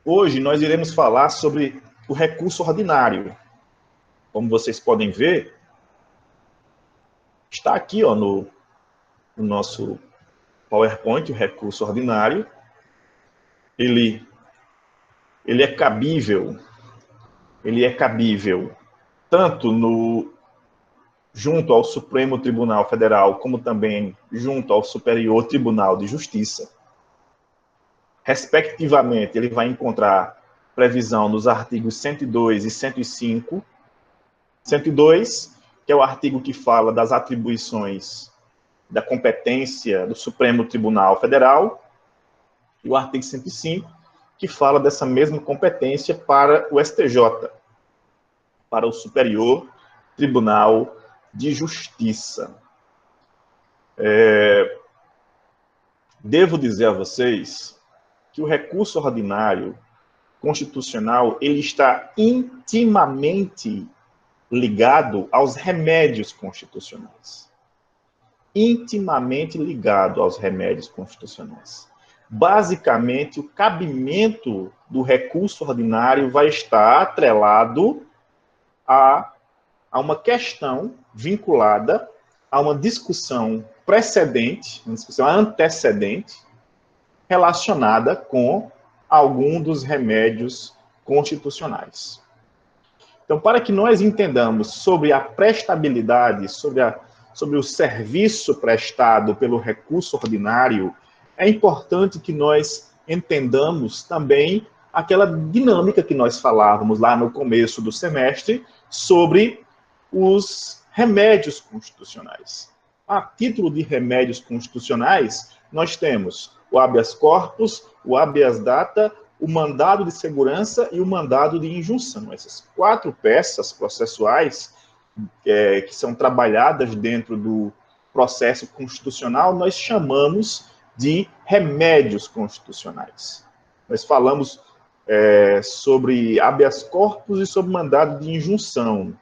Hoje nós iremos falar sobre o recurso ordinário. Como vocês podem ver, está aqui no nosso PowerPoint, o recurso ordinário. Ele é cabível tanto junto ao Supremo Tribunal Federal, como também junto ao Superior Tribunal de Justiça. Respectivamente, ele vai encontrar previsão nos artigos 102 e 105. 102, que é o artigo que fala das atribuições da competência do Supremo Tribunal Federal, e o artigo 105, que fala dessa mesma competência para o STJ, para o Superior Tribunal de Justiça. Devo dizer a vocês que o recurso ordinário constitucional ele está intimamente ligado aos remédios constitucionais. Intimamente ligado aos remédios constitucionais. Basicamente, o cabimento do recurso ordinário vai estar atrelado a uma questão vinculada a uma discussão precedente, uma discussão antecedente, relacionada com algum dos remédios constitucionais. Então, para que nós entendamos sobre a prestabilidade, sobre o serviço prestado pelo recurso ordinário, é importante que nós entendamos também aquela dinâmica que nós falávamos lá no começo do semestre sobre os remédios constitucionais. A título de remédios constitucionais, nós temos o habeas corpus, o habeas data, o mandado de segurança e o mandado de injunção. Essas 4 peças processuais que são trabalhadas dentro do processo constitucional, nós chamamos de remédios constitucionais. Nós falamos sobre habeas corpus e sobre mandado de injunção.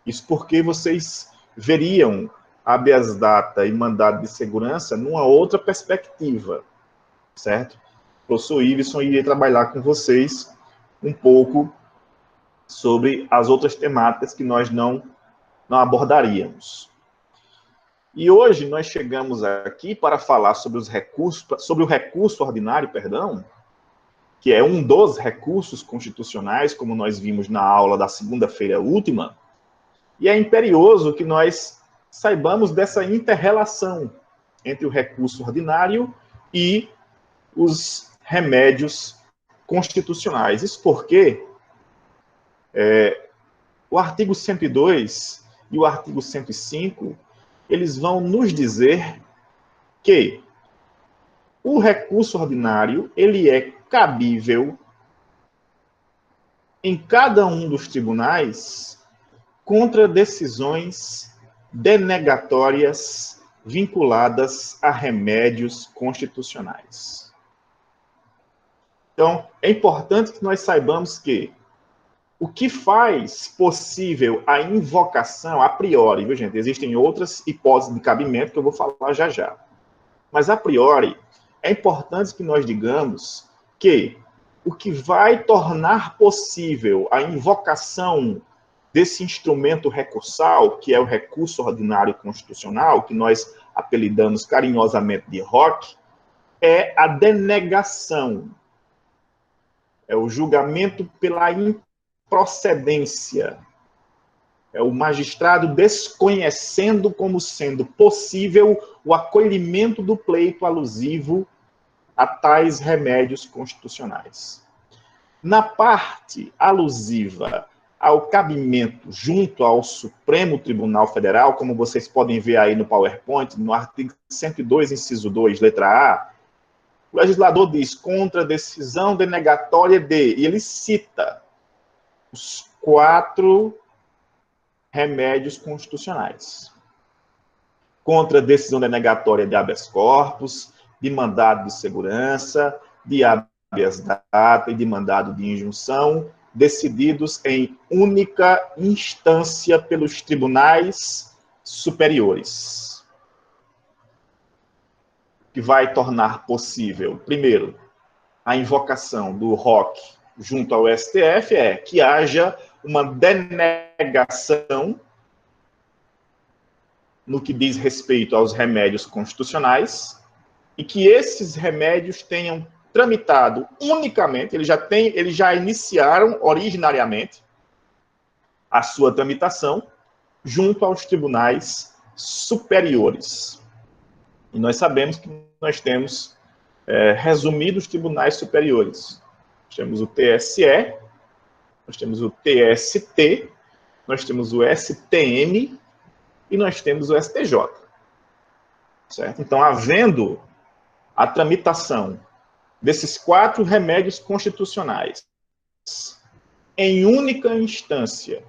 Isso porque vocês veriam habeas data e mandado de segurança numa outra perspectiva, certo? O professor Iveson iria trabalhar com vocês um pouco sobre as outras temáticas que nós não abordaríamos. E hoje nós chegamos aqui para falar sobre o recurso ordinário, que é um dos recursos constitucionais, como nós vimos na aula da segunda-feira última, e é imperioso que nós saibamos dessa inter-relação entre o recurso ordinário e os remédios constitucionais. Isso porque o artigo 102 e o artigo 105, eles vão nos dizer que o recurso ordinário, ele é cabível em cada um dos tribunais contra decisões denegatórias vinculadas a remédios constitucionais. Então, é importante que nós saibamos que o que faz possível a invocação, a priori, viu, gente? Existem outras hipóteses de cabimento que eu vou falar já já. Mas, a priori, é importante que nós digamos que o que vai tornar possível a invocação desse instrumento recursal, que é o recurso ordinário constitucional, que nós apelidamos carinhosamente de ROC, é a denegação. É o julgamento pela improcedência. É o magistrado desconhecendo como sendo possível o acolhimento do pleito alusivo a tais remédios constitucionais. Na parte alusiva ao cabimento junto ao Supremo Tribunal Federal, como vocês podem ver aí no PowerPoint, no artigo 102, inciso 2, letra A, o legislador diz contra decisão denegatória de, e ele cita os 4 remédios constitucionais. Contra decisão denegatória de habeas corpus, de mandado de segurança, de habeas data e de mandado de injunção, decididos em única instância pelos tribunais superiores, que vai tornar possível, primeiro, a invocação do ROC junto ao STF, é que haja uma denegação no que diz respeito aos remédios constitucionais e que esses remédios tenham tramitado unicamente, eles já iniciaram originariamente a sua tramitação junto aos tribunais superiores. E nós sabemos que nós temos resumidos tribunais superiores. Nós temos o TSE, nós temos o TST, nós temos o STM e nós temos o STJ. Certo? Então, havendo a tramitação desses 4 remédios constitucionais em única instância,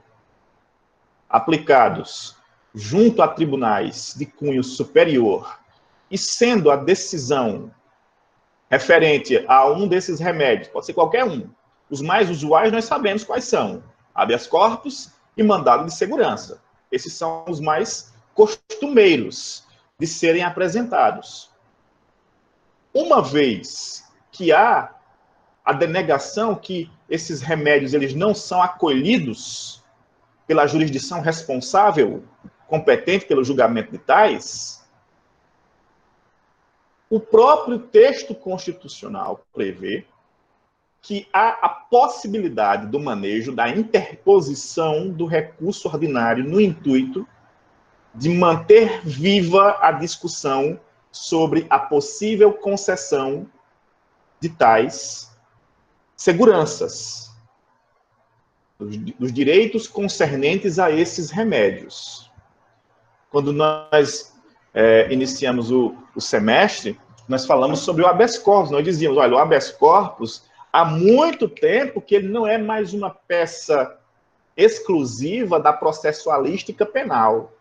aplicados junto a tribunais de cunho superior, e sendo a decisão referente a um desses remédios, pode ser qualquer um, os mais usuais nós sabemos quais são: habeas corpus e mandado de segurança. Esses são os mais costumeiros de serem apresentados. Uma vez que há a denegação que esses remédios eles não são acolhidos pela jurisdição responsável, competente pelo julgamento de tais, o próprio texto constitucional prevê que há a possibilidade do manejo da interposição do recurso ordinário no intuito de manter viva a discussão sobre a possível concessão de tais seguranças, dos direitos concernentes a esses remédios. Quando nós iniciamos o semestre, nós falamos sobre o habeas corpus. Nós dizíamos, olha, o habeas corpus, há muito tempo que ele não é mais uma peça exclusiva da processualística penal.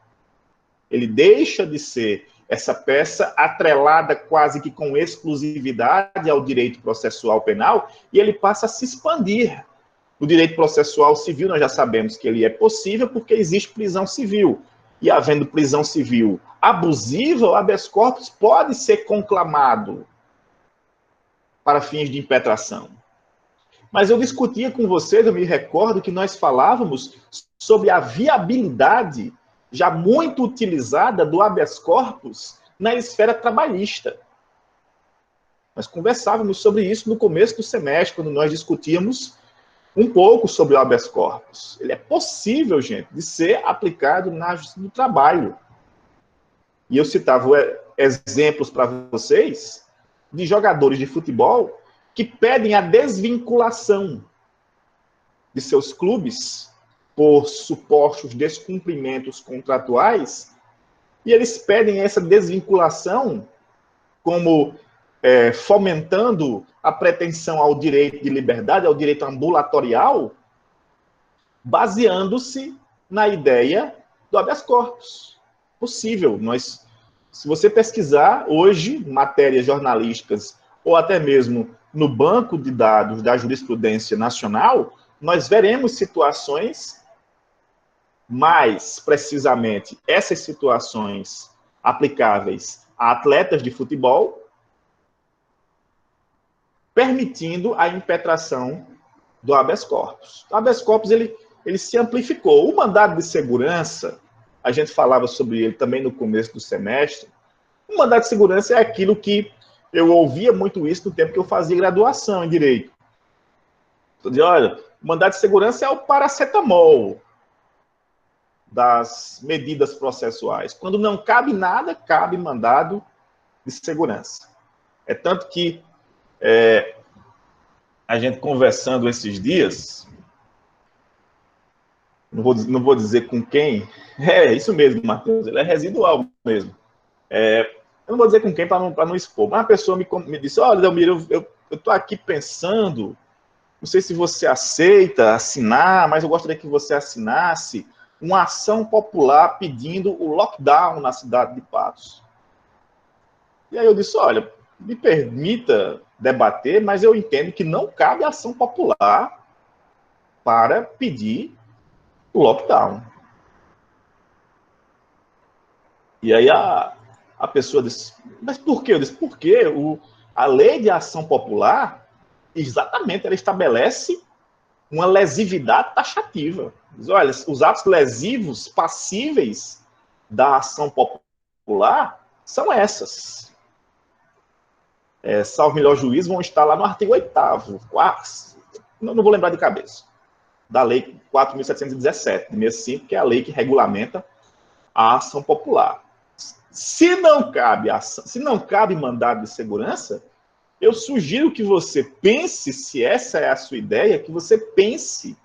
Ele deixa de ser essa peça atrelada quase que com exclusividade ao direito processual penal e ele passa a se expandir. O direito processual civil, nós já sabemos que ele é possível porque existe prisão civil. E havendo prisão civil abusiva, o habeas corpus pode ser conclamado para fins de impetração. Mas eu discutia com vocês, eu me recordo que nós falávamos sobre a viabilidade já muito utilizada do habeas corpus na esfera trabalhista. Nós conversávamos sobre isso no começo do semestre, quando nós discutíamos um pouco sobre o habeas corpus. Ele é possível, gente, de ser aplicado na justiça do trabalho. E eu citava exemplos para vocês de jogadores de futebol que pedem a desvinculação de seus clubes por supostos descumprimentos contratuais, e eles pedem essa desvinculação como fomentando a pretensão ao direito de liberdade, ao direito ambulatorial, baseando-se na ideia do habeas corpus. Possível. Se você pesquisar hoje matérias jornalísticas ou até mesmo no banco de dados da jurisprudência nacional, nós veremos situações, mais precisamente essas situações aplicáveis a atletas de futebol, permitindo a impetração do habeas corpus. O habeas corpus ele se amplificou. O mandado de segurança, a gente falava sobre ele também no começo do semestre. O mandado de segurança é aquilo que eu ouvia muito isso no tempo que eu fazia graduação em Direito. Eu dizia, olha, o mandado de segurança é o paracetamol das medidas processuais. Quando não cabe nada, cabe mandado de segurança. É tanto que a gente conversando esses dias, não vou dizer com quem, é isso mesmo, Matheus, ele é residual mesmo. Eu não vou dizer com quem para não expor, mas uma pessoa me disse, olha, Delmiro, eu estou aqui pensando, não sei se você aceita assinar, mas eu gostaria que você assinasse uma ação popular pedindo o lockdown na cidade de Patos. E aí eu disse, olha, me permita debater, mas eu entendo que não cabe ação popular para pedir o lockdown. E aí a pessoa disse, mas por quê? Eu disse, porque a lei de ação popular, exatamente, ela estabelece uma lesividade taxativa. Diz, olha, os atos lesivos passíveis da ação popular são essas. Salvo melhor juízo, vão estar lá no artigo 8º, não vou lembrar de cabeça, da lei 4.717, de 65, que é a lei que regulamenta a ação popular. Se não cabe mandado de segurança, eu sugiro que você pense, se essa é a sua ideia, que você pense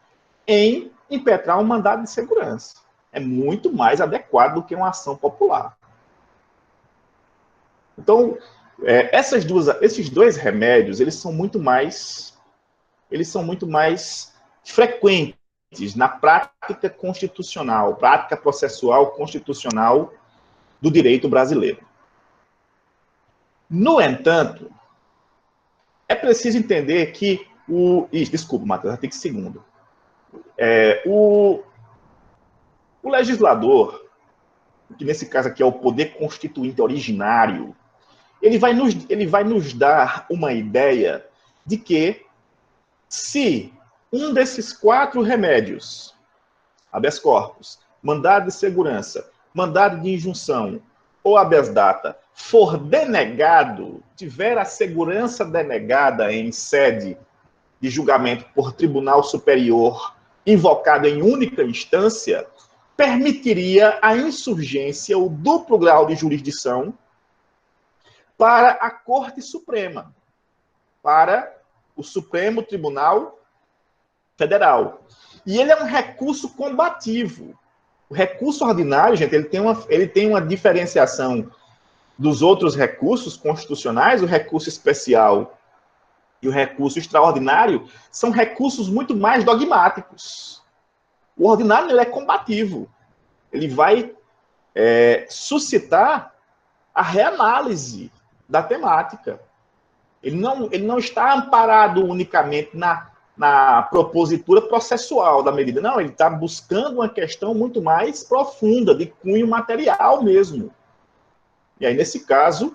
em impetrar um mandado de segurança. É muito mais adequado do que uma ação popular. Então, esses dois remédios, eles são muito mais frequentes na prática constitucional, prática processual constitucional do direito brasileiro. No entanto, é preciso entender que desculpa, Matheus, artigo 2º. O legislador, que nesse caso aqui é o poder constituinte originário, ele vai nos dar uma ideia de que se um desses 4 remédios, habeas corpus, mandado de segurança, mandado de injunção ou habeas data, for denegado, tiver a segurança denegada em sede de julgamento por tribunal superior, invocado em única instância, permitiria a insurgência, o duplo grau de jurisdição, para a Corte Suprema, para o Supremo Tribunal Federal. E ele é um recurso combativo. O recurso ordinário, gente, ele tem uma diferenciação dos outros recursos constitucionais. O recurso especial e o recurso extraordinário são recursos muito mais dogmáticos. O ordinário, ele é combativo. Ele vai suscitar a reanálise da temática. Ele não está amparado unicamente na propositura processual da medida. Não, ele está buscando uma questão muito mais profunda, de cunho material mesmo. E aí, nesse caso,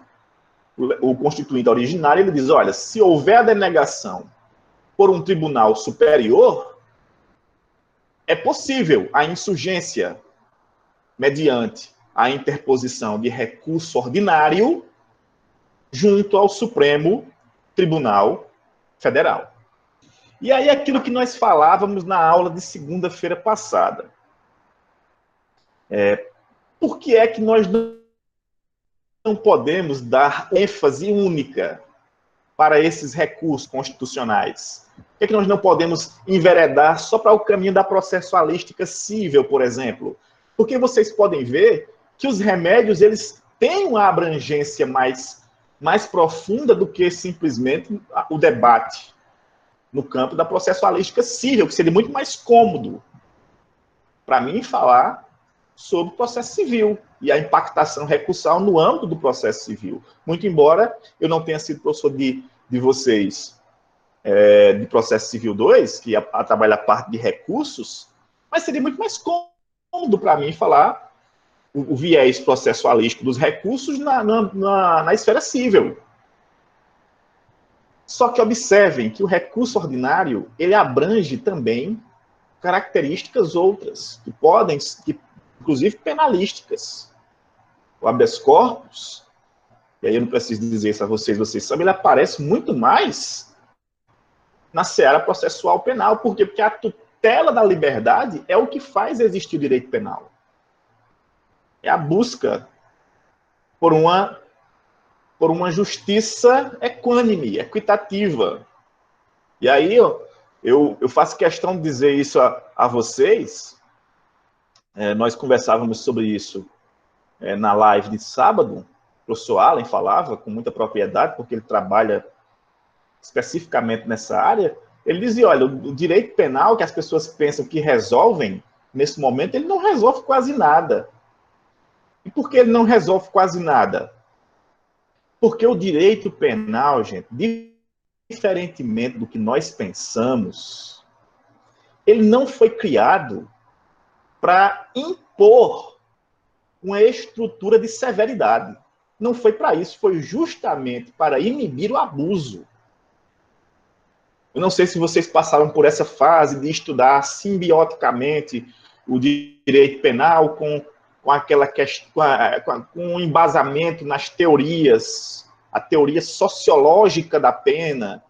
o constituinte originário, ele diz, olha, se houver a denegação por um tribunal superior, é possível a insurgência mediante a interposição de recurso ordinário junto ao Supremo Tribunal Federal. E aí, aquilo que nós falávamos na aula de segunda-feira passada. Por que é que nós não podemos dar ênfase única para esses recursos constitucionais? Por que é que nós não podemos enveredar só para o caminho da processualística cível, por exemplo? Porque vocês podem ver que os remédios, eles têm uma abrangência mais profunda do que simplesmente o debate no campo da processualística civil, que seria muito mais cômodo para mim falar sobre o processo civil e a impactação recursal no âmbito do processo civil. Muito embora eu não tenha sido professor de vocês de processo civil 2, que trabalha a parte de recursos, mas seria muito mais cômodo para mim falar o viés processualístico dos recursos na esfera civil. Só que observem que o recurso ordinário, ele abrange também características outras, inclusive penalísticas. O habeas corpus, e aí eu não preciso dizer isso a vocês sabem, ele aparece muito mais na seara processual penal. Por quê? Porque a tutela da liberdade é o que faz existir o direito penal. É a busca por uma justiça equânime, equitativa. E aí eu faço questão de dizer isso a vocês. Nós conversávamos sobre isso na live de sábado. O professor Allen falava com muita propriedade, porque ele trabalha especificamente nessa área. Ele dizia, olha, o direito penal que as pessoas pensam que resolvem, nesse momento, ele não resolve quase nada. E por que ele não resolve quase nada? Porque o direito penal, gente, diferentemente do que nós pensamos, ele não foi criado para impor uma estrutura de severidade. Não foi para isso, foi justamente para inibir o abuso. Eu não sei se vocês passaram por essa fase de estudar simbioticamente o direito penal com aquela questão, com um embasamento nas teorias, a teoria sociológica da pena.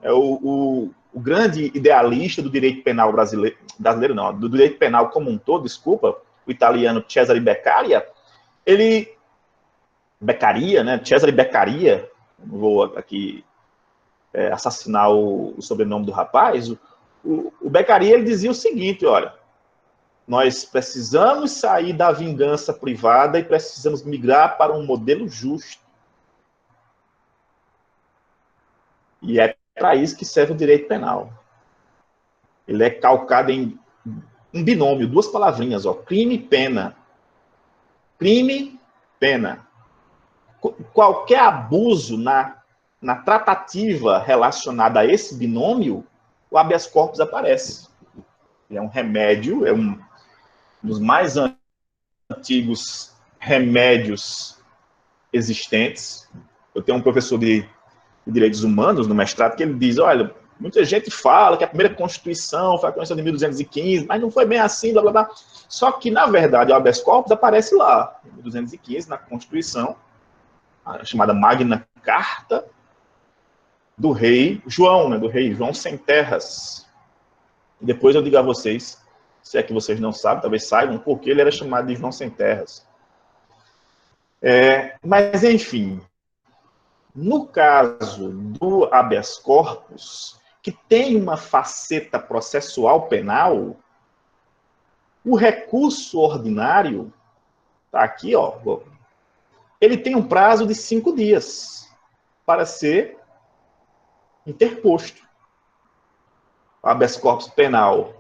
O grande idealista do direito penal brasileiro não, do direito penal como um todo, desculpa, o italiano Cesare Beccaria, Cesare Beccaria, não vou aqui assassinar o sobrenome do rapaz, o Beccaria ele dizia o seguinte, olha, nós precisamos sair da vingança privada e precisamos migrar para um modelo justo. E é para isso que serve o direito penal. Ele é calcado em um binômio, duas palavrinhas, ó, crime e pena. Crime, pena. Qualquer abuso na tratativa relacionada a esse binômio, o habeas corpus aparece. É um remédio, é um dos mais antigos remédios existentes. Eu tenho um professor de Direitos Humanos no mestrado que ele diz, olha, muita gente fala que a primeira Constituição foi a Constituição de 1215, mas não foi bem assim, blá, blá, blá. Só que, na verdade, o habeas corpus aparece lá, em 1215, na Constituição, a chamada Magna Carta do rei João, né, do rei João Sem Terras. E depois eu digo a vocês, se é que vocês não sabem, talvez saibam, porque ele era chamado de João Sem Terras. Mas, enfim, no caso do habeas corpus, que tem uma faceta processual penal, o recurso ordinário, tá aqui, ó, ele tem um prazo de 5 dias para ser interposto. O habeas corpus penal,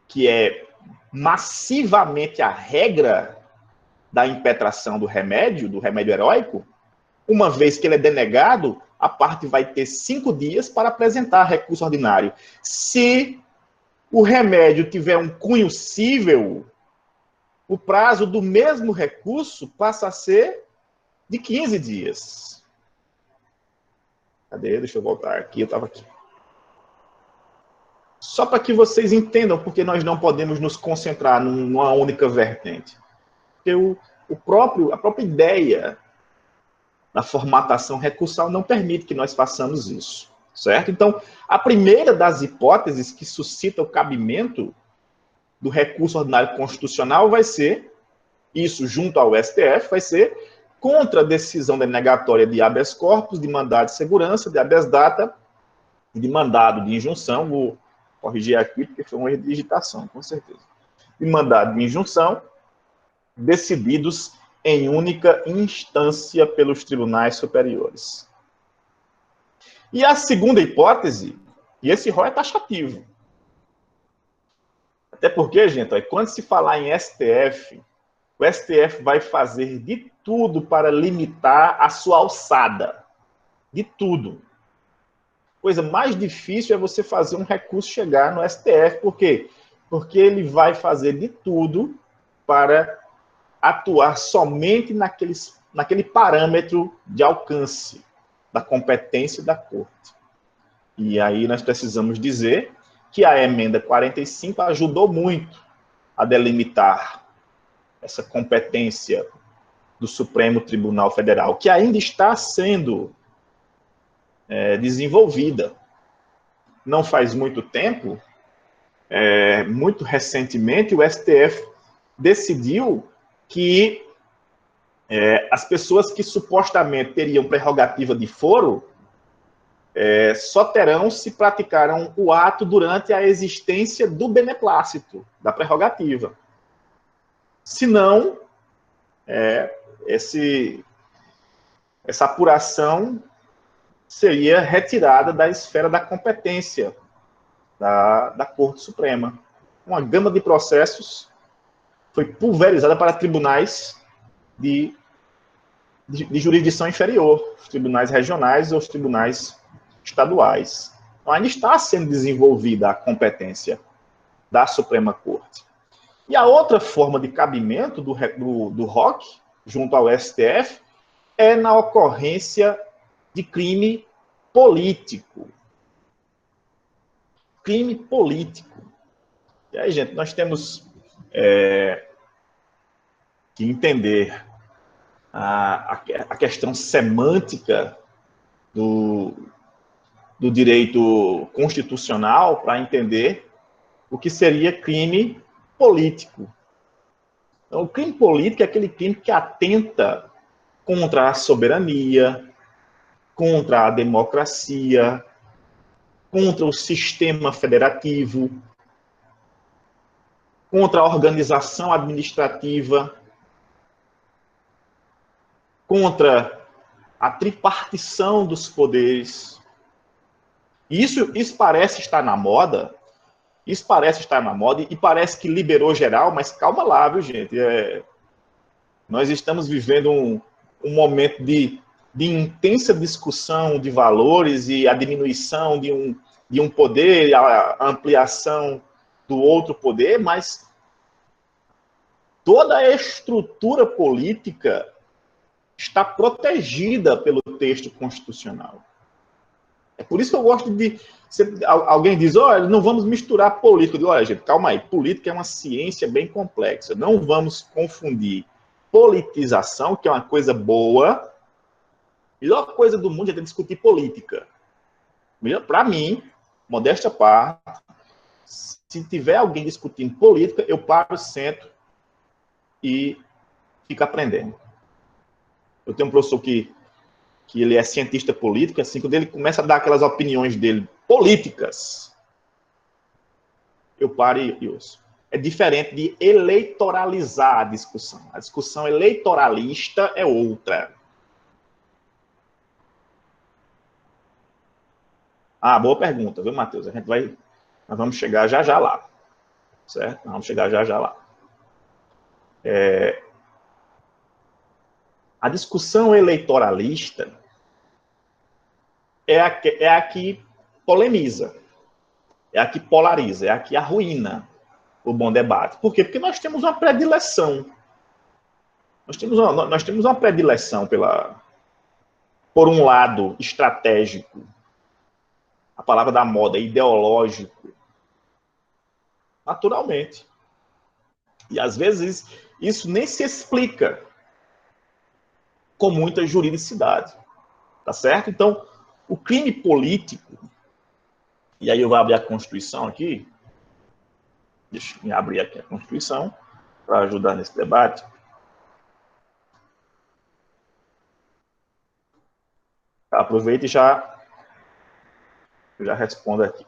que é massivamente a regra da impetração do remédio heróico, uma vez que ele é denegado, a parte vai ter 5 dias para apresentar recurso ordinário. Se o remédio tiver um cunho cível, o prazo do mesmo recurso passa a ser de 15 dias. Cadê? Deixa eu voltar aqui, eu estava aqui. Só para que vocês entendam porque nós não podemos nos concentrar numa única vertente. Porque a própria ideia da formatação recursal não permite que nós façamos isso, certo? Então, a primeira das hipóteses que suscita o cabimento do recurso ordinário constitucional vai ser, isso junto ao STF, vai ser contra a decisão denegatória de habeas corpus, de mandado de segurança, de habeas data e de mandado de injunção. Vou corrigir aqui, porque foi uma erro de digitação, com certeza. De mandado de injunção, decididos em única instância pelos tribunais superiores. E a segunda hipótese, e esse rol é taxativo. Até porque, gente, quando se falar em STF, o STF vai fazer de tudo para limitar a sua alçada. De tudo. Coisa mais difícil é você fazer um recurso chegar no STF. Por quê? Porque ele vai fazer de tudo para atuar somente naquele parâmetro de alcance da competência da Corte. E aí nós precisamos dizer que a emenda 45 ajudou muito a delimitar essa competência do Supremo Tribunal Federal, que ainda está sendo desenvolvida. Não faz muito tempo, muito recentemente, o STF decidiu que as pessoas que supostamente teriam prerrogativa de foro só terão se praticaram o ato durante a existência do beneplácito, da prerrogativa. Senão, essa apuração seria retirada da esfera da competência da Corte Suprema. Uma gama de processos foi pulverizada para tribunais de jurisdição inferior, os tribunais regionais ou os tribunais estaduais. Então, ainda está sendo desenvolvida a competência da Suprema Corte. E a outra forma de cabimento do ROC, junto ao STF, é na ocorrência de crime político. Crime político. E aí, gente, nós temos que entender a questão semântica do direito constitucional para entender o que seria crime político. Então, o crime político é aquele crime que atenta contra a soberania, contra a democracia, contra o sistema federativo, contra a organização administrativa, contra a tripartição dos poderes. Isso parece estar na moda, e parece que liberou geral, mas calma lá, viu, gente? Nós estamos vivendo um momento de intensa discussão de valores e a diminuição de um poder, a ampliação do outro poder, mas toda a estrutura política está protegida pelo texto constitucional. É por isso que eu gosto de... Alguém diz, olha, não vamos misturar política. Eu digo, olha, gente, calma aí. Política é uma ciência bem complexa. Não vamos confundir politização, que é uma coisa boa. A melhor coisa do mundo é discutir política. Para mim, modéstia à parte, se tiver alguém discutindo política, eu paro, sento e fico aprendendo. Eu tenho um professor que ele é cientista político, assim, quando ele começa a dar aquelas opiniões dele políticas, eu paro e ouço. É diferente de eleitoralizar a discussão. A discussão eleitoralista é outra. Boa pergunta, viu, Matheus? Nós vamos chegar já lá. Certo? Nós vamos chegar já lá. A discussão eleitoralista é a que polemiza, é a que polariza, é a que arruína o bom debate. Por quê? Porque nós temos uma predileção. Nós temos uma predileção por um lado estratégico. A palavra da moda é ideológico. Naturalmente. E às vezes isso nem se explica com muita juridicidade. Tá certo? Então, o crime político, e aí eu vou abrir a Constituição aqui, deixa eu abrir aqui a Constituição para ajudar nesse debate. Aproveita e já respondo aqui.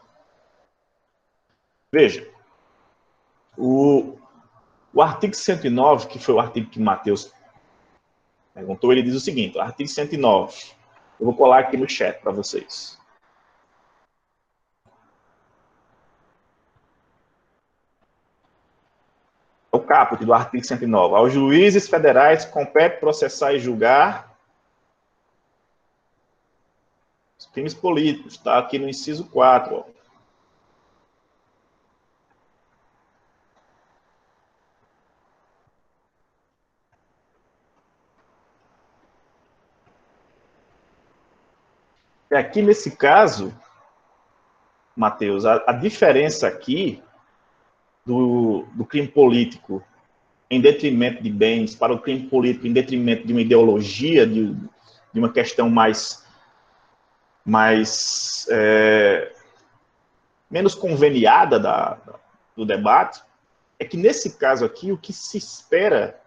Veja, o artigo 109, que foi o artigo que Matheus perguntou, ele diz o seguinte, o artigo 109, eu vou colar aqui no chat para vocês. O caput do artigo 109. Aos juízes federais compete processar e julgar os crimes políticos. Está aqui no inciso 4. Ó. E aqui, nesse caso, Matheus, a diferença aqui do crime político em detrimento de bens para o crime político em detrimento de uma ideologia, de uma questão menos conveniada do debate, é que nesse caso aqui o que se espera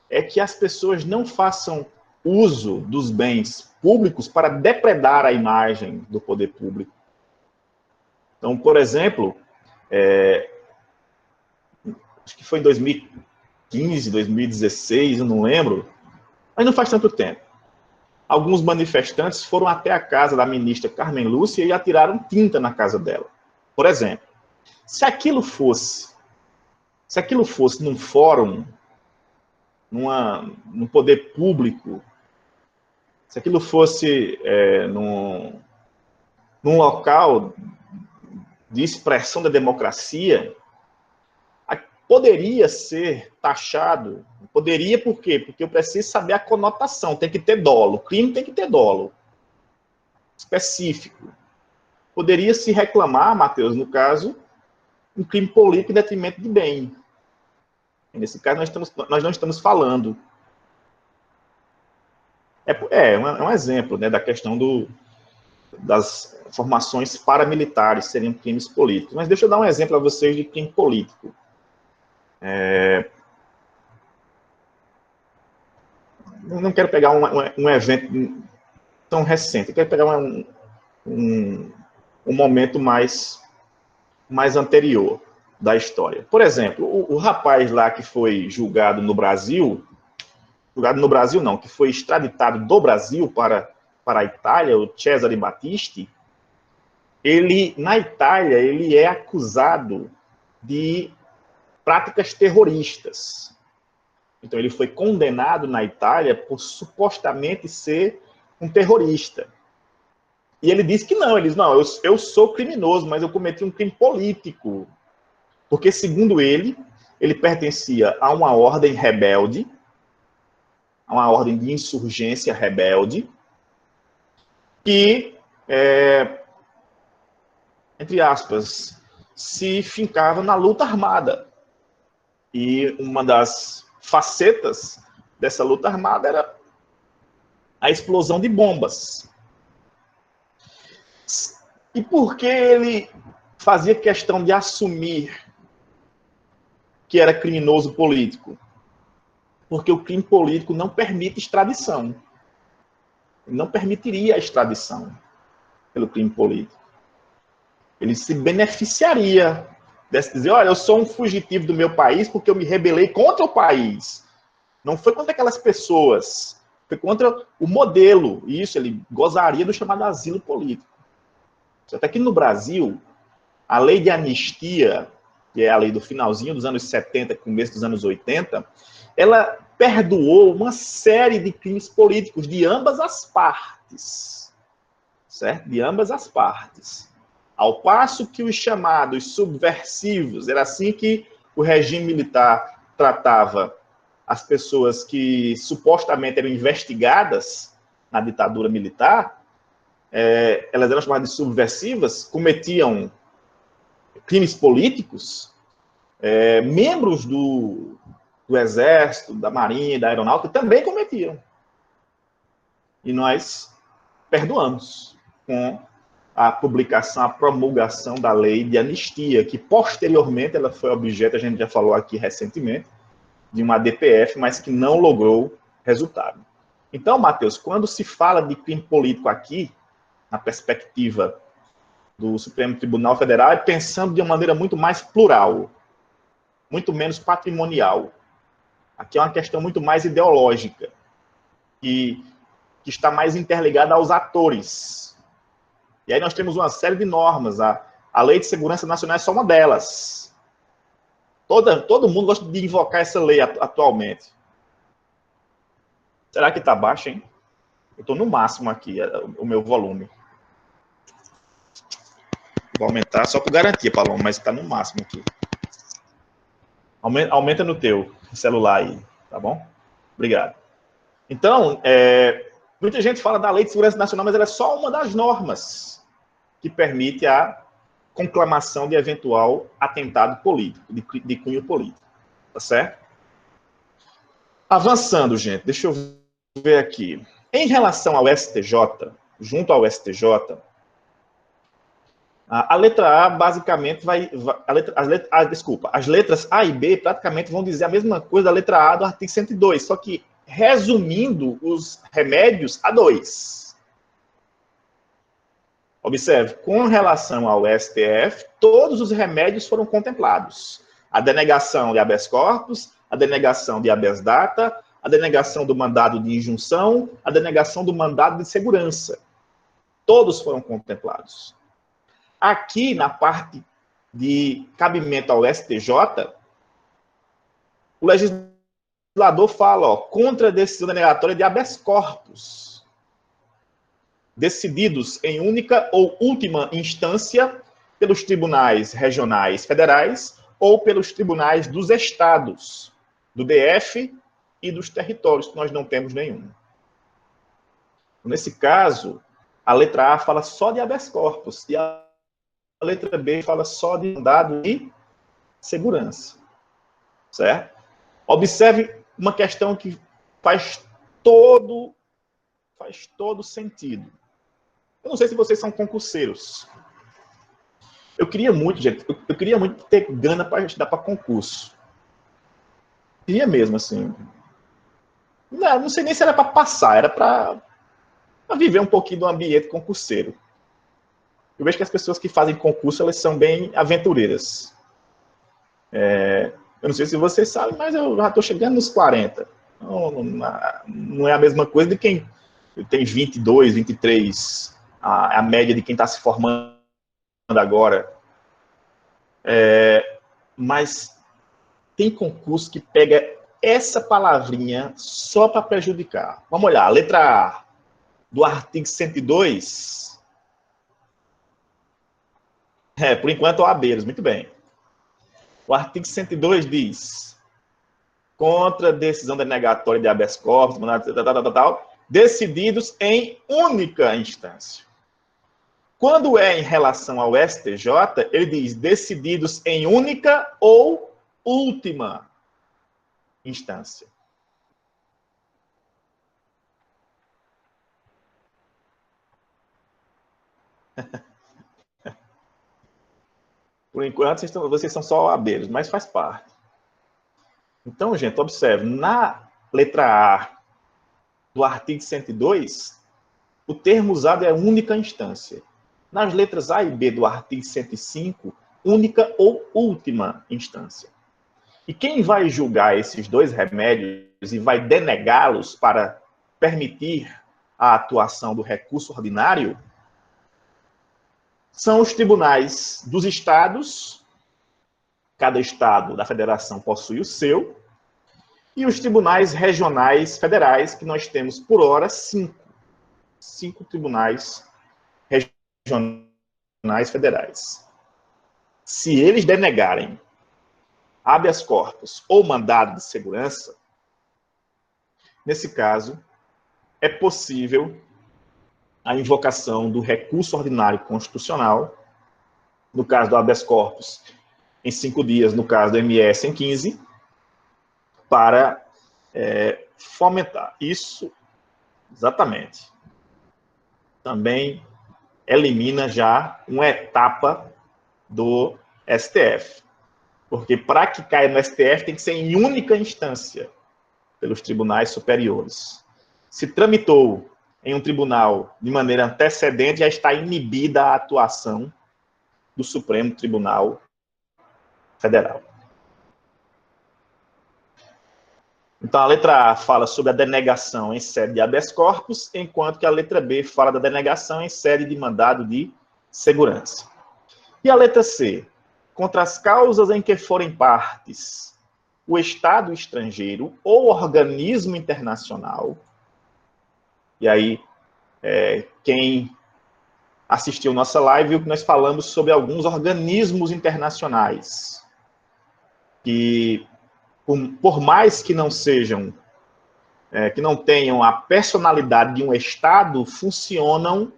é que as pessoas não façam uso dos bens públicos para depredar a imagem do poder público. Então, por exemplo, acho que foi em 2015, 2016, eu não lembro, mas não faz tanto tempo. Alguns manifestantes foram até a casa da ministra Carmen Lúcia e atiraram tinta na casa dela. Por exemplo, se aquilo fosse num fórum, num poder público, se aquilo fosse num local de expressão da democracia, poderia ser taxado, poderia por quê? Porque eu preciso saber a conotação, tem que ter dolo, o crime tem que ter dolo específico. Poderia se reclamar, Matheus, no caso, um crime político em detrimento de bem. Nesse caso, nós não estamos falando. É um exemplo, né, da questão das formações paramilitares seriam crimes políticos. Mas deixa eu dar um exemplo a vocês de crime político. Não quero pegar um evento tão recente, eu quero pegar um momento mais anterior da história. Por exemplo, o rapaz lá que foi julgado no Brasil não, que foi extraditado do Brasil para a Itália, o Cesare Battisti, na Itália, ele é acusado de práticas terroristas. Então, ele foi condenado na Itália por supostamente ser um terrorista. E ele disse que não, ele diz, não, eu sou criminoso, mas eu cometi um crime político. Porque, segundo ele pertencia a uma ordem rebelde, a uma ordem de insurgência rebelde, que, entre aspas, se fincava na luta armada. E uma das facetas dessa luta armada era a explosão de bombas. E por que ele fazia questão de assumir que era criminoso político? Porque o crime político não permite extradição. Ele não permitiria a extradição pelo crime político. Ele se beneficiaria de dizer, olha, eu sou um fugitivo do meu país porque eu me rebelei contra o país. Não foi contra aquelas pessoas, foi contra o modelo. E isso, ele gozaria do chamado asilo político. Até que no Brasil, a lei de anistia, que é a lei do finalzinho dos anos 70, começo dos anos 80, ela perdoou uma série de crimes políticos de ambas as partes. Certo? De ambas as partes. Ao passo que os chamados subversivos, era assim que o regime militar tratava as pessoas que supostamente eram investigadas na ditadura militar, elas eram chamadas de subversivas, cometiam crimes políticos, membros do Exército, da Marinha, da Aeronáutica também cometiam. E nós perdoamos com a publicação, a promulgação da lei de anistia, que posteriormente ela foi objeto, a gente já falou aqui recentemente, de uma DPF, mas que não logrou resultado. Então, Matheus, quando se fala de crime político aqui, na perspectiva do Supremo Tribunal Federal, é pensando de uma maneira muito mais plural, muito menos patrimonial. Aqui é uma questão muito mais ideológica, que está mais interligada aos atores. E aí nós temos uma série de normas. A Lei de Segurança Nacional é só uma delas. Todo mundo gosta de invocar essa lei atualmente. Será que está baixo, hein? Eu estou no máximo aqui, o meu volume. Vou aumentar só por garantia, Paloma, mas está no máximo aqui. Aumenta no teu celular aí, tá bom? Obrigado. Então, muita gente fala da Lei de Segurança Nacional, mas ela é só uma das normas que permite a conclamação de eventual atentado político, de cunho político. Tá certo? Avançando, gente, deixa eu ver aqui. Em relação ao STJ, junto ao STJ, a letra A basicamente as letras A e B praticamente vão dizer a mesma coisa da letra A do artigo 102, só que resumindo os remédios a dois. Observe, com relação ao STF, todos os remédios foram contemplados. A denegação de habeas corpus, a denegação de habeas data, a denegação do mandado de injunção, a denegação do mandado de segurança. Todos foram contemplados. Aqui, na parte de cabimento ao STJ, o legislador fala, contra a decisão denegatória de habeas corpus, decididos em única ou última instância pelos tribunais regionais federais ou pelos tribunais dos estados, do DF e dos territórios, que nós não temos nenhum. Nesse caso, a letra A fala só de habeas corpus e a letra B fala só de mandado de segurança. Certo? Observe uma questão que faz todo sentido. Eu não sei se vocês são concurseiros. Eu queria muito, gente, eu queria muito ter grana para estudar para concurso. Queria mesmo, assim. Não sei nem se era para passar, era para viver um pouquinho do ambiente concurseiro. Eu vejo que as pessoas que fazem concurso, elas são bem aventureiras. Eu não sei se vocês sabem, mas eu já estou chegando nos 40. Não é a mesma coisa de quem tem 22, 23, a média de quem está se formando agora. Mas tem concurso que pega essa palavrinha só para prejudicar. Vamos olhar, a letra A do artigo 102. Por enquanto, OABeiros, muito bem. O artigo 102 diz: contra decisão denegatória de habeas corpus, decididos em única instância. Quando é em relação ao STJ, ele diz decididos em única ou última instância. Por enquanto, vocês são só OABeiros, mas faz parte. Então, gente, observe, na letra A do artigo 102, o termo usado é única instância. Nas letras A e B do artigo 105, única ou última instância. E quem vai julgar esses dois remédios e vai denegá-los para permitir a atuação do recurso ordinário são os tribunais dos estados, cada estado da federação possui o seu, e os tribunais regionais federais, que nós temos por hora 5. 5 tribunais regionais federais. Se eles denegarem habeas corpus ou mandado de segurança, nesse caso, é possível a invocação do recurso ordinário constitucional, no caso do habeas corpus, em 5 dias, no caso do MS, em 15, para fomentar. Isso, exatamente, também elimina já uma etapa do STF. Porque para que caia no STF tem que ser em única instância pelos tribunais superiores. Se tramitou em um tribunal de maneira antecedente, já está inibida a atuação do Supremo Tribunal Federal. Então, a letra A fala sobre a denegação em sede de habeas corpus, enquanto que a letra B fala da denegação em sede de mandado de segurança. E a letra C? Contra as causas em que forem partes o Estado estrangeiro ou organismo internacional. E aí, quem assistiu nossa live viu que nós falamos sobre alguns organismos internacionais que, por mais que não sejam, que não tenham a personalidade de um Estado, funcionam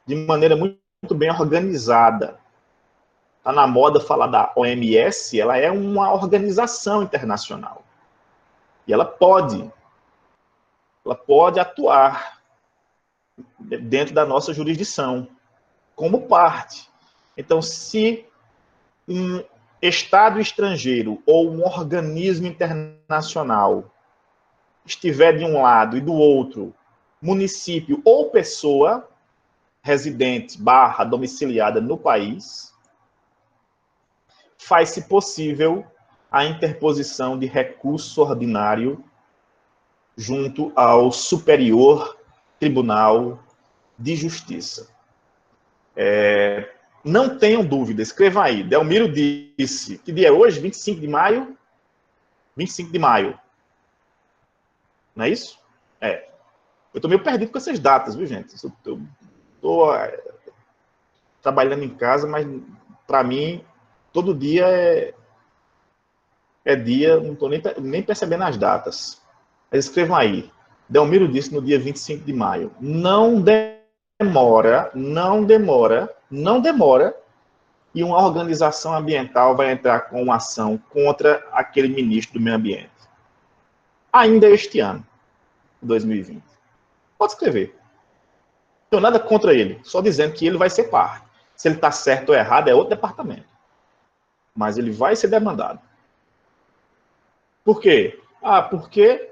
de maneira muito bem organizada. Está na moda falar da OMS, ela é uma organização internacional. E ela pode atuar dentro da nossa jurisdição, como parte. Então, se um Estado estrangeiro ou um organismo internacional estiver de um lado e do outro município ou pessoa residente / domiciliada no país, faz-se possível a interposição de recurso ordinário junto ao Superior Tribunal de Justiça. Não tenham dúvida, escrevam aí. Delmiro disse, que dia é hoje? 25 de maio? 25 de maio. Não é isso? Eu estou meio perdido com essas datas, viu, gente? Eu estou trabalhando em casa, mas para mim todo dia é dia, não estou nem percebendo as datas. Mas escrevam aí. Delmiro disse no dia 25 de maio. Não demora, não demora, não demora, e uma organização ambiental vai entrar com uma ação contra aquele ministro do meio ambiente. Ainda este ano, 2020. Pode escrever. Não tenho nada contra ele, só dizendo que ele vai ser parte. Se ele está certo ou errado é outro departamento. Mas ele vai ser demandado. Por quê? Porque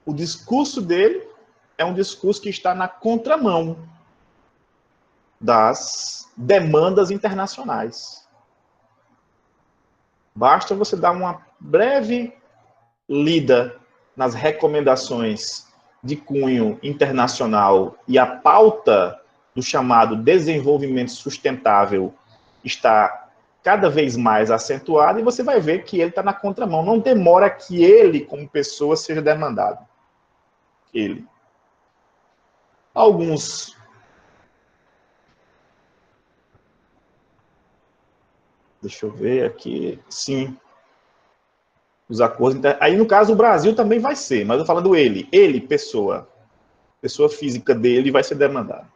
o discurso dele é um discurso que está na contramão das demandas internacionais. Basta você dar uma breve lida nas recomendações de cunho internacional e a pauta do chamado desenvolvimento sustentável está cada vez mais acentuada e você vai ver que ele está na contramão. Não demora que ele, como pessoa, seja demandado. Ele. Alguns deixa eu ver aqui. Sim. Os acordos. Aí, no caso, o Brasil também vai ser, mas eu falando ele. Ele, pessoa física dele, vai ser demandado.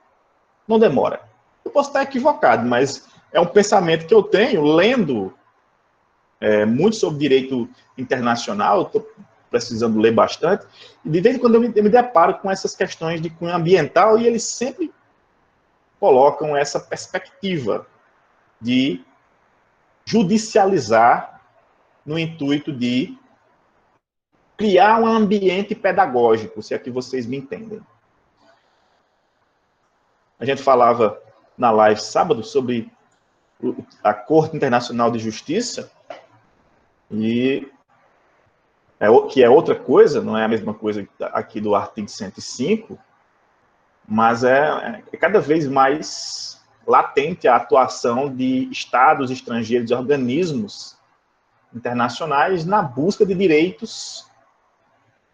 Não demora. Eu posso estar equivocado, mas é um pensamento que eu tenho lendo muito sobre direito internacional. Estou precisando ler bastante. E de vez em quando eu me deparo com essas questões de cunho ambiental e eles sempre colocam essa perspectiva de judicializar no intuito de criar um ambiente pedagógico, se é que vocês me entendem. A gente falava na live sábado sobre a Corte Internacional de Justiça, e que é outra coisa, não é a mesma coisa aqui do artigo 105, mas é cada vez mais latente a atuação de estados estrangeiros e organismos internacionais na busca de direitos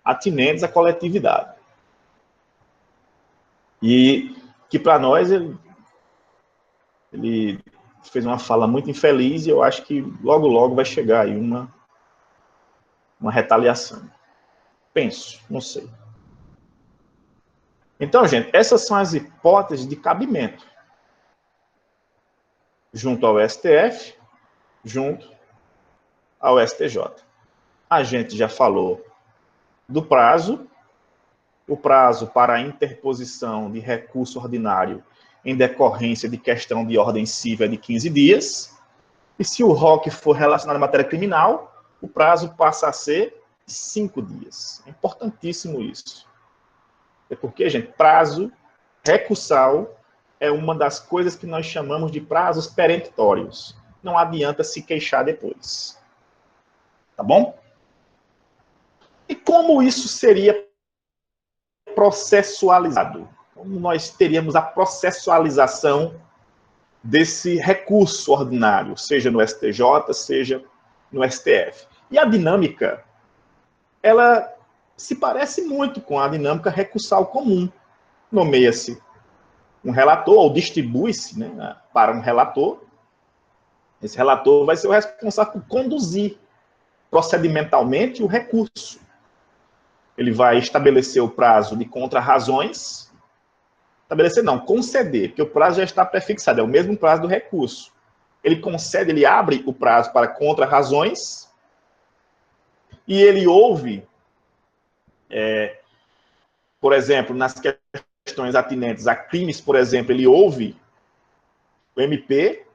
atinentes à coletividade. E que para nós ele fez uma fala muito infeliz e eu acho que logo, logo vai chegar aí uma retaliação. Penso, não sei. Então, gente, essas são as hipóteses de cabimento. Junto ao STF, junto ao STJ. A gente já falou do prazo. O prazo para a interposição de recurso ordinário em decorrência de questão de ordem civil é de 15 dias. E se o ROC for relacionado à matéria criminal, o prazo passa a ser 5 dias. É importantíssimo isso. É porque, gente, prazo recursal é uma das coisas que nós chamamos de prazos peremptórios. Não adianta se queixar depois. Tá bom? E como isso seria processualizado? Como nós teríamos a processualização desse recurso ordinário, seja no STJ, seja no STF. E a dinâmica, ela se parece muito com a dinâmica recursal comum. Nomeia-se um relator, ou distribui-se, né, para um relator. Esse relator vai ser o responsável por conduzir procedimentalmente o recurso. Ele vai estabelecer o prazo de contrarrazões. Estabelecer não, conceder, porque o prazo já está prefixado, é o mesmo prazo do recurso. Ele concede, ele abre o prazo para contrarrazões e ele ouve, por exemplo, nas questões atinentes a crimes, por exemplo, ele ouve o MP,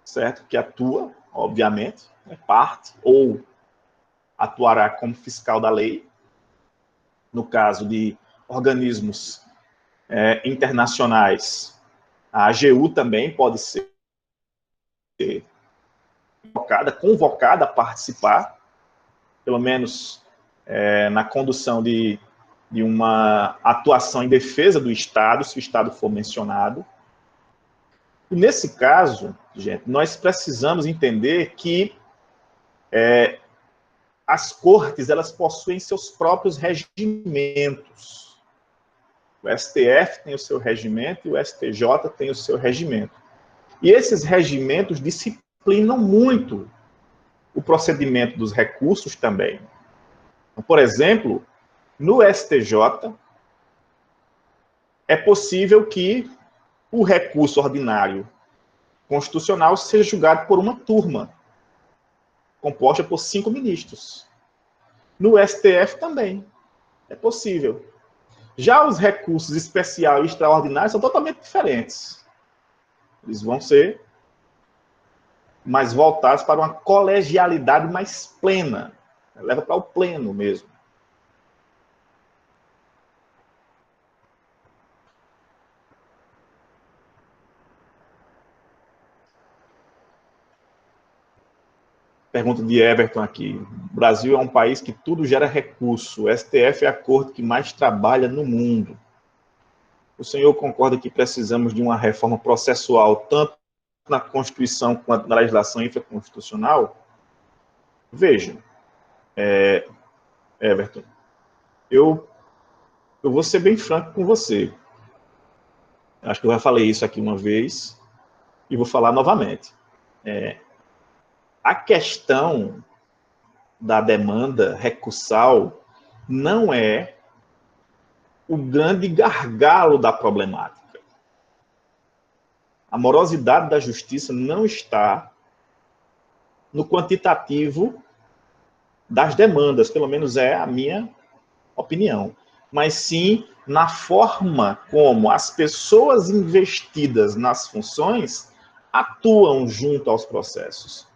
certo? Que atua, obviamente, é parte, ou atuará como fiscal da lei, no caso de organismos internacionais. A AGU também pode ser convocada a participar, pelo menos na condução de uma atuação em defesa do Estado, se o Estado for mencionado. E nesse caso, gente, nós precisamos entender que as cortes, elas possuem seus próprios regimentos. O STF tem o seu regimento e o STJ tem o seu regimento. E esses regimentos disciplinam muito o procedimento dos recursos também. Então, por exemplo, no STJ, é possível que o recurso ordinário constitucional seja julgado por uma turma, composta por 5 ministros. No STF também é possível. Já os recursos especial e extraordinários são totalmente diferentes. Eles vão ser mais voltados para uma colegialidade mais plena. Leva para o pleno mesmo. Pergunta de Everton aqui. O Brasil é um país que tudo gera recurso. O STF é a corte que mais trabalha no mundo. O senhor concorda que precisamos de uma reforma processual, tanto na Constituição quanto na legislação infraconstitucional? Veja, Everton, eu vou ser bem franco com você. Acho que eu já falei isso aqui uma vez e vou falar novamente. A questão da demanda recursal não é o grande gargalo da problemática. A morosidade da justiça não está no quantitativo das demandas, pelo menos é a minha opinião, mas sim na forma como as pessoas investidas nas funções atuam junto aos processos.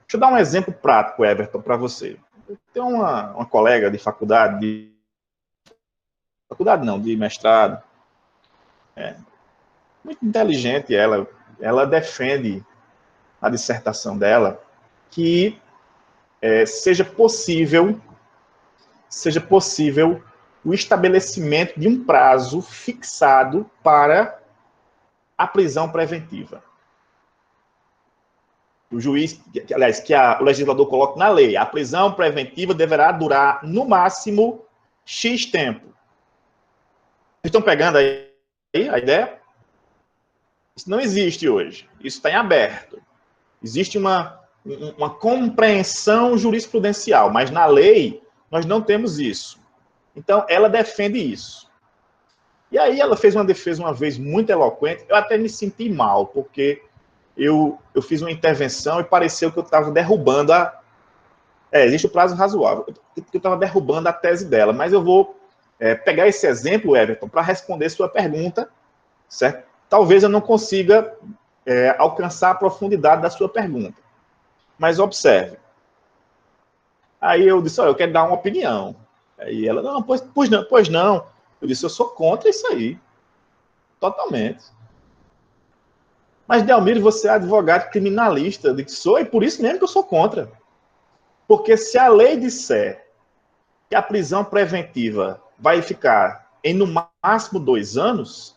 Deixa eu dar um exemplo prático, Everton, para você. Eu tenho uma colega de faculdade, de mestrado, muito inteligente ela defende na dissertação dela que seja possível o estabelecimento de um prazo fixado para a prisão preventiva. O juiz, aliás, o legislador coloca na lei, a prisão preventiva deverá durar, no máximo, X tempo. Vocês estão pegando aí a ideia? Isso não existe hoje. Isso está em aberto. Existe uma compreensão jurisprudencial, mas na lei nós não temos isso. Então, ela defende isso. E aí ela fez uma defesa uma vez muito eloquente, eu até me senti mal, porque eu fiz uma intervenção e pareceu que eu estava derrubando existe o prazo razoável, que eu estava derrubando a tese dela, mas eu vou pegar esse exemplo, Everton, para responder sua pergunta, certo? Talvez eu não consiga alcançar a profundidade da sua pergunta, mas observe. Aí eu disse, olha, eu quero dar uma opinião. Aí ela, não, pois não. Eu disse, eu sou contra isso aí. Totalmente. Mas, Delmiro, você é advogado criminalista. Eu disse, sou, e por isso mesmo que eu sou contra. Porque se a lei disser que a prisão preventiva vai ficar em, no máximo, 2 anos,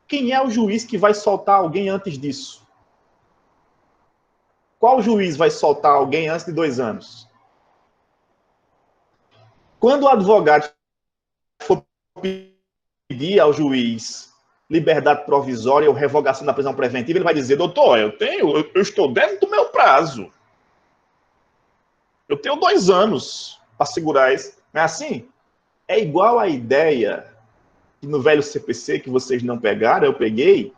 quem é o juiz que vai soltar alguém antes disso? Qual juiz vai soltar alguém antes de 2 anos? Quando o advogado for pedir ao juiz liberdade provisória ou revogação da prisão preventiva, ele vai dizer, doutor, eu estou dentro do meu prazo. Eu tenho 2 anos para segurar isso. Não é assim? É igual a ideia que no velho CPC, que vocês não pegaram, eu peguei,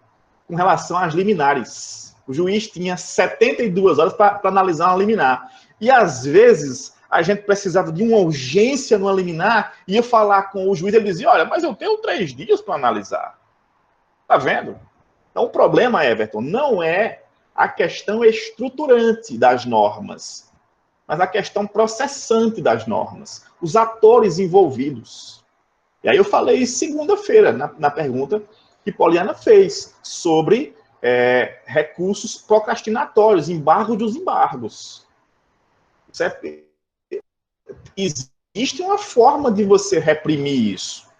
com relação às liminares. O juiz tinha 72 horas para analisar uma liminar. E, às vezes, a gente precisava de uma urgência no liminar, ia falar com o juiz, ele dizia, olha, mas eu tenho 3 dias para analisar. Tá vendo? Então, o problema, Everton, não é a questão estruturante das normas, mas a questão processante das normas, os atores envolvidos. E aí eu falei segunda-feira, na pergunta que Poliana fez, sobre recursos procrastinatórios, embargo dos embargos. Certo? Existe uma forma de você reprimir isso.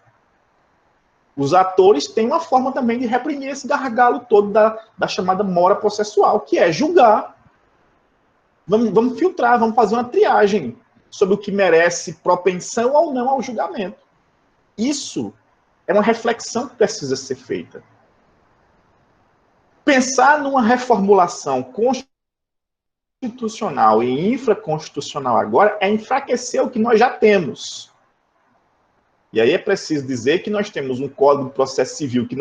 Os atores têm uma forma também de reprimir esse gargalo todo da chamada mora processual, que é julgar. Vamos filtrar, vamos fazer uma triagem sobre o que merece propensão ou não ao julgamento. Isso é uma reflexão que precisa ser feita. Pensar numa reformulação constitucional e infraconstitucional agora é enfraquecer o que nós já temos. E aí é preciso dizer que nós temos um Código de Processo Civil que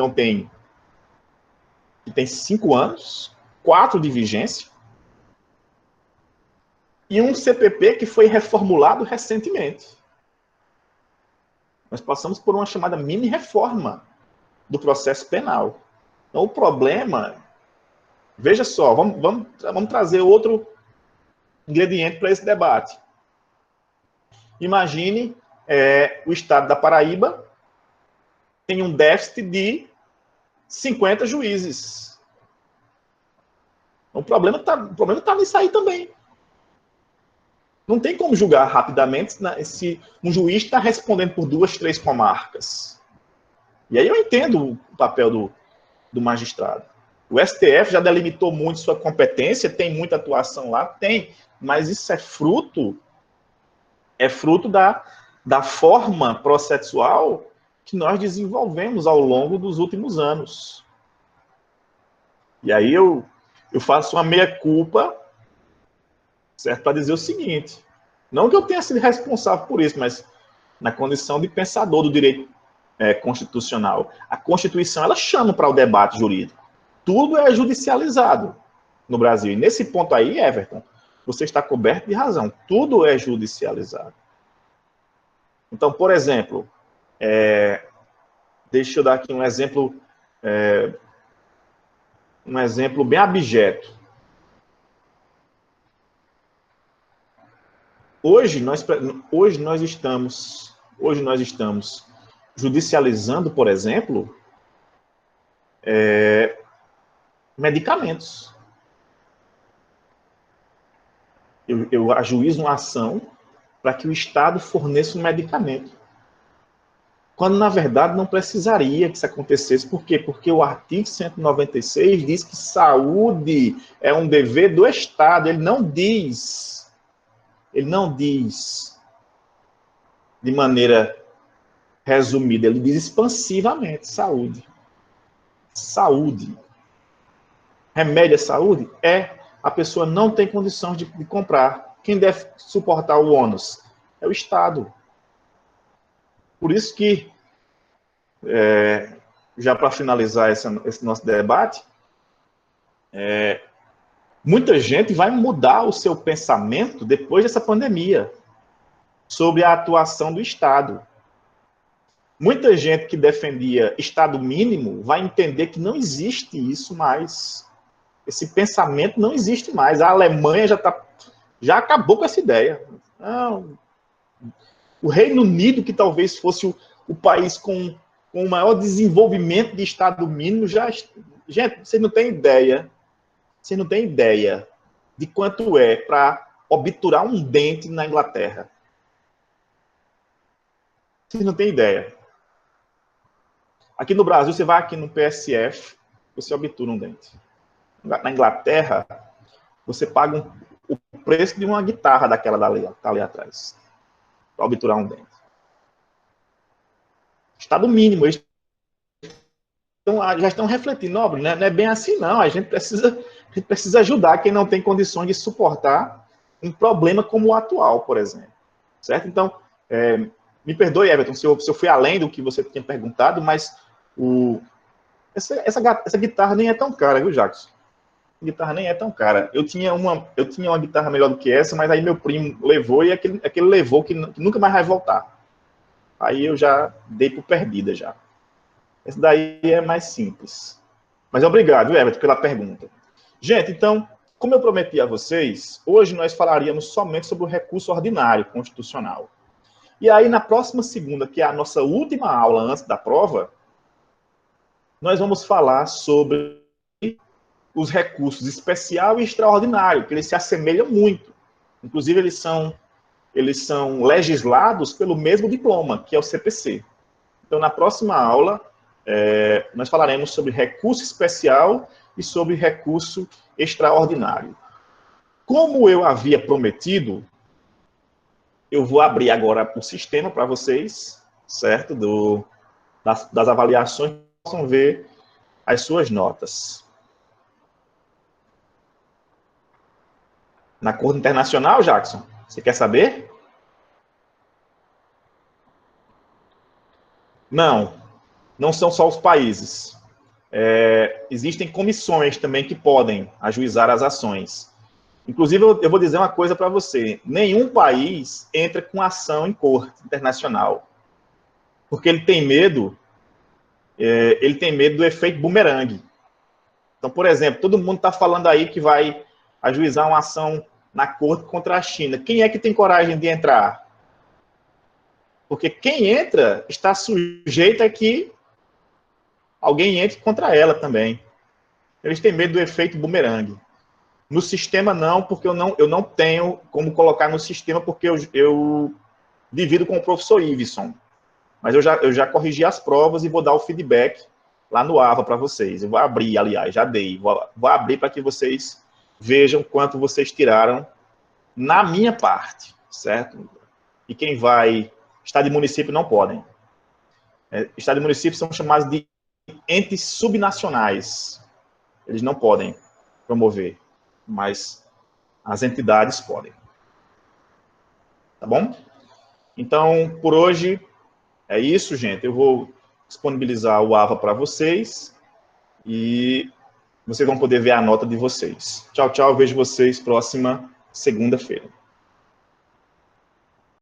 tem 5 anos, 4 de vigência, e um CPP que foi reformulado recentemente. Nós passamos por uma chamada mini-reforma do processo penal. Então, o problema... Veja só, vamos trazer outro ingrediente para esse debate. Imagine o estado da Paraíba tem um déficit de 50 juízes. O problema está nisso aí também. Não tem como julgar rapidamente se um juiz está respondendo por 2, 3 comarcas. E aí eu entendo o papel do magistrado. O STF já delimitou muito sua competência, tem muita atuação lá, tem, mas isso é fruto da forma processual que nós desenvolvemos ao longo dos últimos anos. E aí eu faço uma meia-culpa, certo, para dizer o seguinte, não que eu tenha sido responsável por isso, mas na condição de pensador do direito constitucional. A Constituição, ela chama para o debate jurídico. Tudo é judicializado no Brasil. E nesse ponto aí, Everton, você está coberto de razão. Tudo é judicializado. Então, por exemplo, deixa eu dar aqui um exemplo bem abjeto. Hoje nós estamos judicializando, por exemplo, medicamentos. Eu ajuizo uma ação para que o Estado forneça um medicamento. Quando, na verdade, não precisaria que isso acontecesse. Por quê? Porque o artigo 196 diz que saúde é um dever do Estado. Ele não diz de maneira resumida, ele diz expansivamente, saúde. Saúde. Remédio é saúde? A pessoa não tem condições de comprar. Quem deve suportar o ônus? É o Estado. Por isso que, já para finalizar esse nosso debate, muita gente vai mudar o seu pensamento depois dessa pandemia sobre a atuação do Estado. Muita gente que defendia Estado mínimo vai entender que não existe isso mais. Esse pensamento não existe mais. A Alemanha já acabou com essa ideia. Não. O Reino Unido, que talvez fosse o país com o maior desenvolvimento de Estado mínimo, Gente, vocês não têm ideia. Vocês não têm ideia de quanto é para obturar um dente na Inglaterra. Vocês não têm ideia. Aqui no Brasil, você vai aqui no PSF, você obtura um dente. Na Inglaterra, você paga o preço de uma guitarra daquela dali, tá ali atrás, para obturar um dente. Estado mínimo. Eles já estão refletindo, nobre, não é bem assim, não. A gente precisa ajudar quem não tem condições de suportar um problema como o atual, por exemplo. Certo? Então, me perdoe, Everton, se eu fui além do que você tinha perguntado, mas essa guitarra nem é tão cara, viu, Jackson? A guitarra nem é tão cara. Eu tinha uma guitarra melhor do que essa, mas aí meu primo levou e aquele levou que nunca mais vai voltar. Aí eu já dei por perdida já. Esse daí é mais simples. Mas obrigado, Everton, pela pergunta. Gente, então, como eu prometi a vocês, hoje nós falaríamos somente sobre o recurso ordinário constitucional. E aí, na próxima segunda, que é a nossa última aula antes da prova, nós vamos falar sobre os recursos especial e extraordinário, que eles se assemelham muito. Inclusive, eles são legislados pelo mesmo diploma, que é o CPC. Então, na próxima aula, nós falaremos sobre recurso especial e sobre recurso extraordinário. Como eu havia prometido, eu vou abrir agora o sistema para vocês, certo? Das avaliações, que possam ver as suas notas. Na Corte Internacional, Jackson? Você quer saber? Não, não são só os países. Existem comissões também que podem ajuizar as ações. Inclusive, eu vou dizer uma coisa para você. Nenhum país entra com ação em corte internacional. Porque ele tem medo do efeito bumerangue. Então, por exemplo, todo mundo está falando aí que vai ajuizar uma ação na corte contra a China. Quem é que tem coragem de entrar? Porque quem entra está sujeito a que alguém entre contra ela também. Eles têm medo do efeito bumerangue. No sistema, não, porque eu não tenho como colocar no sistema, porque eu divido com o professor Iveson. Mas eu já corrigi as provas e vou dar o feedback lá no AVA para vocês. Eu vou abrir, aliás, já dei. Vou abrir para que vocês vejam quanto vocês tiraram na minha parte, certo? E quem vai... Estado e município não podem. Estado e município são chamados de entes subnacionais. Eles não podem promover, mas as entidades podem. Tá bom? Então, por hoje, é isso, gente. Eu vou disponibilizar o AVA para vocês e vocês vão poder ver a nota de vocês. Tchau, tchau. Vejo vocês próxima segunda-feira.